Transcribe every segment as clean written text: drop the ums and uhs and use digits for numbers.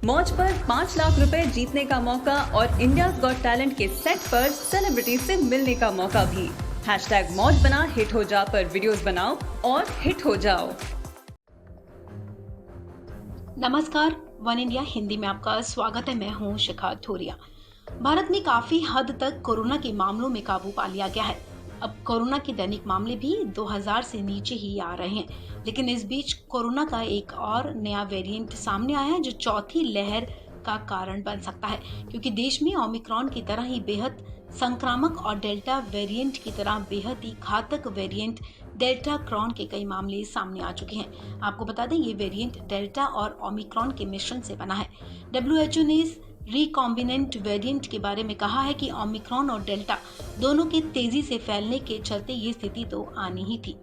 मौज पर 5 लाख रुपए जीतने का मौका और इंडियाज गॉट टैलेंट के सेट पर सेलिब्रिटी से मिलने का मौका भी। #मौज बना हिट हो जा पर वीडियोस बनाओ और हिट हो जाओ। नमस्कार, वन इंडिया हिंदी में आपका स्वागत है। मैं हूं शिखा थोरिया। भारत में काफी हद तक कोरोना के मामलों में काबू पा लिया गया है। अब कोरोना के दैनिक मामले भी 2000 से नीचे ही आ रहे हैं, लेकिन इस बीच कोरोना का एक और नया वेरिएंट सामने आया है जो चौथी लहर का कारण बन सकता है, क्योंकि देश में ओमिक्रॉन की तरह ही बेहद संक्रामक और डेल्टा वेरिएंट की तरह बेहद ही घातक वेरिएंट डेल्टा क्रॉन के कई मामले सामने आ चुके हैं। आपको बता दें, ये वेरिएंट डेल्टा और ओमिक्रॉन के मिश्रण से बना है। WHO ने इस रिकॉम्बिनेंट वेरिएंट के बारे में कहा है कि ओमिक्रॉन और डेल्टा दोनों के तेजी से फैलने के चलते ये स्थिति तो आनी ही थी।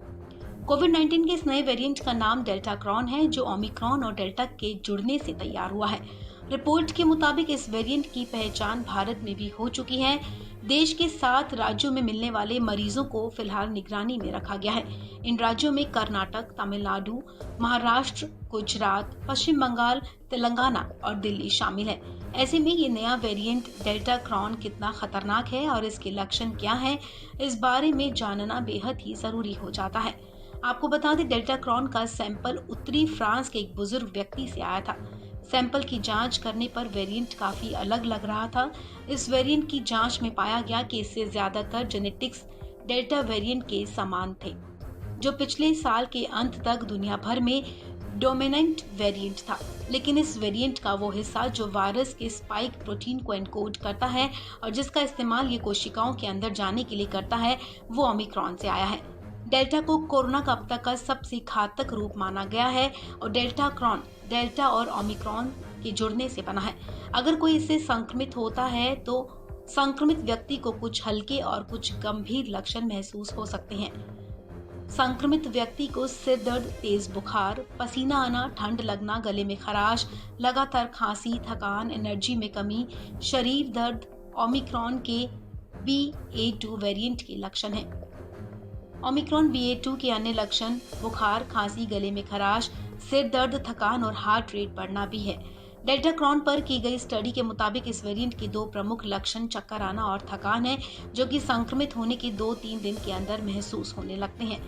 कोविड-19 के इस नए वेरिएंट का नाम डेल्टा क्रॉन है, जो ओमिक्रॉन और डेल्टा के जुड़ने से तैयार हुआ है। रिपोर्ट के मुताबिक इस वेरिएंट की पहचान भारत में भी हो चुकी है। देश के 7 राज्यों में मिलने वाले मरीजों को फिलहाल निगरानी में रखा गया है। इन राज्यों में कर्नाटक, तमिलनाडु, महाराष्ट्र, गुजरात, पश्चिम बंगाल, तेलंगाना और दिल्ली शामिल है। ऐसे में ये नया वेरिएंट डेल्टा क्रॉन कितना खतरनाक है और इसके लक्षण क्या हैं, इस बारे में जानना बेहद ही जरूरी हो जाता है। आपको बता दें, डेल्टा क्रॉन का सैंपल उत्तरी फ्रांस के एक बुजुर्ग व्यक्ति से आया था। सैंपल की जांच करने पर वेरिएंट काफी अलग लग रहा था। इस वेरिएंट की जांच में पाया गया कि इससे ज्यादातर जेनेटिक्स डेल्टा वेरिएंट के समान थे, जो पिछले साल के अंत तक दुनिया भर में डोमिनेंट वेरिएंट था। लेकिन इस वेरिएंट का वो हिस्सा जो वायरस के स्पाइक प्रोटीन को एनकोड करता है और जिसका इस्तेमाल ये कोशिकाओं के अंदर जाने के लिए करता है, वो ओमिक्रॉन से आया है। डेल्टा को कोरोना का अब तक का सबसे घातक रूप माना गया है और डेल्टा क्रॉन डेल्टा और ओमिक्रॉन के जुड़ने से बना है। अगर कोई इससे संक्रमित होता है तो संक्रमित व्यक्ति को कुछ हल्के और कुछ गंभीर लक्षण महसूस हो सकते हैं। संक्रमित व्यक्ति को सिर दर्द, तेज बुखार, पसीना आना, ठंड लगना, गले में खराश, लगातार खांसी, थकान, एनर्जी में कमी, शरीर दर्द ओमिक्रॉन के BA.2 वेरिएंट के लक्षण हैं। ओमिक्रॉन BA.2 के अन्य लक्षण बुखार, खांसी, गले में खराश, सिर दर्द, थकान और हार्ट रेट बढ़ना भी है। डेल्टा क्रॉन पर की गई स्टडी के मुताबिक इस वेरिएंट के 2 प्रमुख लक्षण चक्कर आना और थकान है, जो कि संक्रमित होने के 2-3 दिन के अंदर महसूस होने लगते हैं।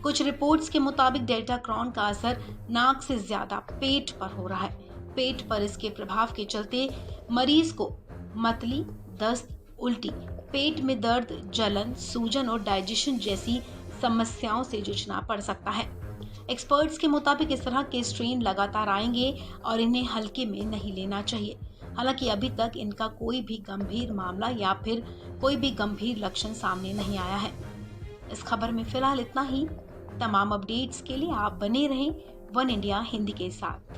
कुछ रिपोर्ट्स के मुताबिक डेल्टा क्रॉन का असर नाक से ज्यादा पेट पर हो रहा है। पेट पर इसके प्रभाव के चलते मरीज को मतली, दस्त, उल्टी, पेट में दर्द, जलन, सूजन और डाइजेशन जैसी समस्याओं से जूझना पड़ सकता है। एक्सपर्ट्स के मुताबिक इस तरह के स्ट्रेन लगातार आएंगे और इन्हें हल्के में नहीं लेना चाहिए। हालांकि अभी तक इनका कोई भी गंभीर मामला या फिर कोई भी गंभीर लक्षण सामने नहीं आया है। इस खबर में फिलहाल इतना ही। तमाम अपडेट्स के लिए आप बने रहें वन इंडिया हिंदी के साथ।